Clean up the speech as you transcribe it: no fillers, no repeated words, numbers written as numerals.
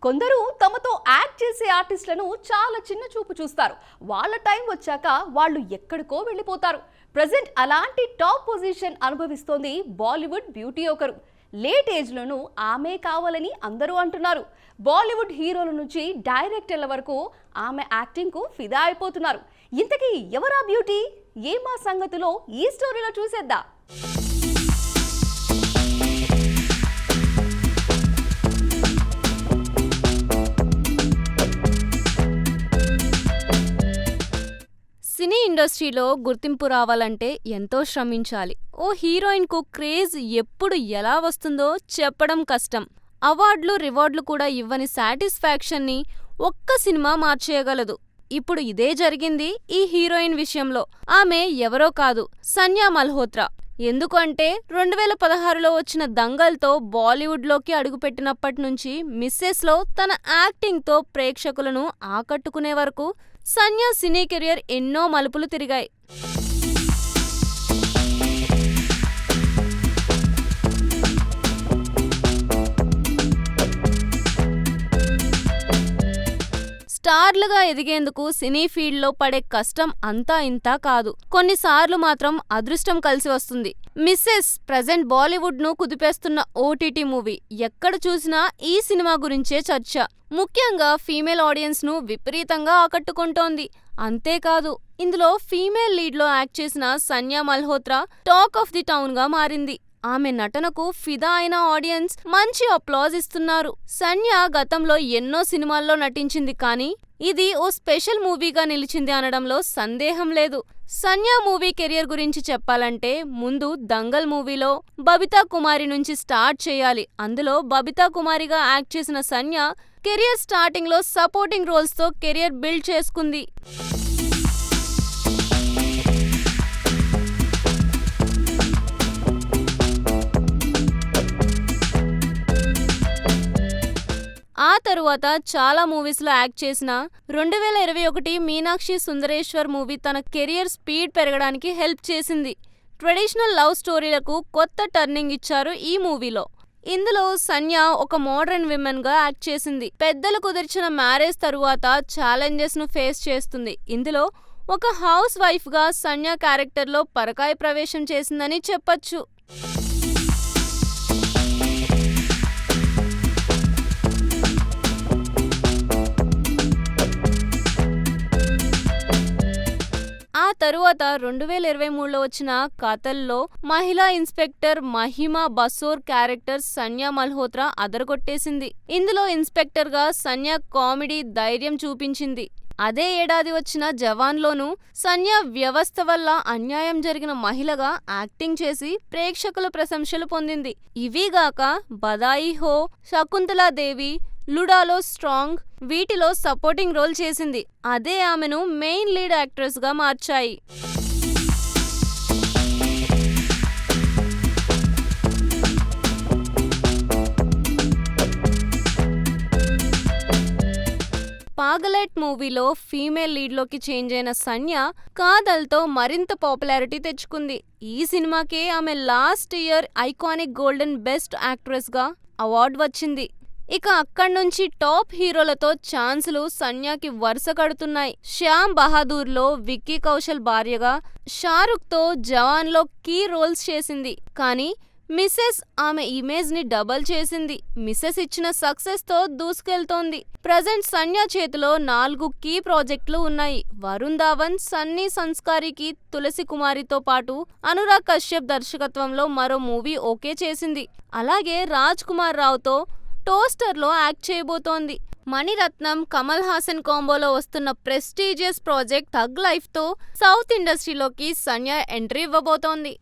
కొందరు తమతో యాక్ట్ చేసే ఆర్టిస్టులను చాలా చిన్న చూపు చూస్తారు. వాళ్ళ టైం వచ్చాక వాళ్ళు ఎక్కడికో వెళ్ళిపోతారు. ప్రెజెంట్ అలాంటి టాప్ పొజిషన్ అనుభవిస్తోంది బాలీవుడ్ బ్యూటీ ఒకరు. లేట్ ఏజ్లోనూ ఆమె కావాలని అందరూ అంటున్నారు. బాలీవుడ్ హీరోల నుంచి డైరెక్టర్ల వరకు ఆమె యాక్టింగ్కు ఫిదా అయిపోతున్నారు. ఇంతకీ ఎవరా బ్యూటీ? ఏమా సంగతిలో ఈ స్టోరీలో చూసేద్దాం. సినీ ఇండస్ట్రీలో గుర్తింపు రావాలంటే ఎంతో శ్రమించాలి. ఓ హీరోయిన్కు క్రేజ్ ఎప్పుడు ఎలా వస్తుందో చెప్పడం కష్టం. అవార్డులు రివార్డులు కూడా ఇవ్వని సాటిస్ఫాక్షన్ని ఒక్క సినిమా మార్చేయగలదు. ఇప్పుడు ఇదే జరిగింది ఈ హీరోయిన్ విషయంలో. ఆమె ఎవరో కాదు, సన్యా మల్హోత్రా. ఎందుకంటే 2016లో వచ్చిన దంగల్తో బాలీవుడ్లోకి అడుగుపెట్టినప్పటి నుంచి మిస్సెస్లో తన యాక్టింగ్తో ప్రేక్షకులను ఆకట్టుకునే వరకు సన్యా సినీ కెరియర్ ఎన్నో మలుపులు తిరిగాయి. స్టార్లుగా ఎదిగేందుకు సినీ ఫీల్డ్లో పడే కష్టం అంతా ఇంతా కాదు. కొన్నిసార్లు మాత్రం అదృష్టం కలిసి వస్తుంది. మిస్సెస్ ప్రెజెంట్ బాలీవుడ్ను కుదిపేస్తున్న ఓటీటీ మూవీ. ఎక్కడ చూసినా ఈ సినిమా గురించే చర్చ. ముఖ్యంగా ఫీమేల్ ఆడియన్స్ను విపరీతంగా ఆకట్టుకుంటోంది. అంతేకాదు, ఇందులో ఫీమేల్ లీడ్లో యాక్ట్ చేసిన Sanya Malhotra talk of the టౌన్గా మారింది. ఆమె నటనకు ఫిదా అయిన ఆడియన్స్ మంచి అప్లాజ్ ఇస్తున్నారు. సన్యా గతంలో ఎన్నో సినిమాల్లో నటించింది, కానీ ఇది ఓ స్పెషల్ మూవీగా నిలిచింది అనడంలో సందేహం లేదు. సన్యా మూవీ కెరియర్ గురించి చెప్పాలంటే ముందు దంగల్ మూవీలో బబితా కుమారి నుంచి స్టార్ట్ చేయాలి. అందులో బబితా కుమారిగా యాక్ట్ చేసిన సన్యా కెరియర్ స్టార్టింగ్లో సపోర్టింగ్ రోల్స్తో కెరియర్ బిల్డ్ చేసుకుంది. ఆ తరువాత చాలా మూవీస్లో యాక్ట్ చేసిన 2021 మీనాక్షి సుందరేశ్వర్ మూవీ తన కెరియర్ స్పీడ్ పెరగడానికి హెల్ప్ చేసింది. ట్రెడిషనల్ లవ్ స్టోరీలకు కొత్త టర్నింగ్ ఇచ్చారు ఈ మూవీలో. ఇందులో సన్యా ఒక మోడర్న్ విమెన్గా యాక్ట్ చేసింది. పెద్దలు కుదిర్చిన మ్యారేజ్ తరువాత ఛాలెంజెస్ను ఫేస్ చేస్తుంది. ఇందులో ఒక హౌస్ వైఫ్గా సన్యా క్యారెక్టర్లో పరకాయ ప్రవేశం చేసిందని చెప్పొచ్చు. ఆ తరువాత 2023లో వచ్చిన కాతల్లో మహిళా ఇన్స్పెక్టర్ మహిమా బసోర్ క్యారెక్టర్ సన్యా మల్హోత్రా అదరగొట్టేసింది. ఇందులో ఇన్స్పెక్టర్గా సన్యా కామెడీ ధైర్యం చూపించింది. అదే ఏడాది వచ్చిన జవాన్లోనూ సన్యా వ్యవస్థ వల్ల అన్యాయం జరిగిన మహిళగా యాక్టింగ్ చేసి ప్రేక్షకుల ప్రశంసలు పొందింది. ఇవిగాక బదాయి హో, శకుంతలాదేవి, లుడాలో స్ట్రాంగ్ వీటిలో సపోర్టింగ్ రోల్ చేసింది. అదే ఆమెను మెయిన్ లీడ్ యాక్ట్రెస్గా మార్చాయి. పాగలైట్ మూవీలో ఫీమేల్ లీడ్లోకి చేంజ్ అయిన సన్యా కాదల్తో మరింత పాపులారిటీ తెచ్చుకుంది. ఈ సినిమాకే ఆమె last year iconic golden best యాక్ట్రెస్గా అవార్డు వచ్చింది. ఇక అక్కడ్నుంచి టాప్ హీరోలతో ఛాన్సులు సన్యాకి వరుస కడుతున్నాయి. శ్యామ్ బహాదూర్లో విక్కీ కౌశల్ భార్యగా, షారుఖ్తో జవాన్లో కీ రోల్స్ చేసింది. కానీ మిస్సెస్ ఆమె ఇమేజ్ ని డబల్ చేసింది. మిస్సెస్ ఇచ్చిన సక్సెస్ తో దూసుకెళ్తోంది. ప్రెజెంట్ సన్యా చేతిలో 4 కీ ప్రాజెక్టులు ఉన్నాయి. వరుణ్ ధావన్, సన్నీ సంస్కారికి, తులసి కుమారితో పాటు అనురాగ్ కశ్యప్ దర్శకత్వంలో మరో మూవీ ఓకే చేసింది. అలాగే రాజ్ కుమార్ రావుతో టోస్టర్లో యాక్ట్ చేయబోతోంది. మణిరత్నం, కమల్ హాసన్ కాంబోలో వస్తున్న ప్రెస్టీజియస్ ప్రాజెక్ట్ థగ్ లైఫ్తో సౌత్ ఇండస్ట్రీలోకి సన్యా ఎంట్రీ ఇవ్వబోతోంది.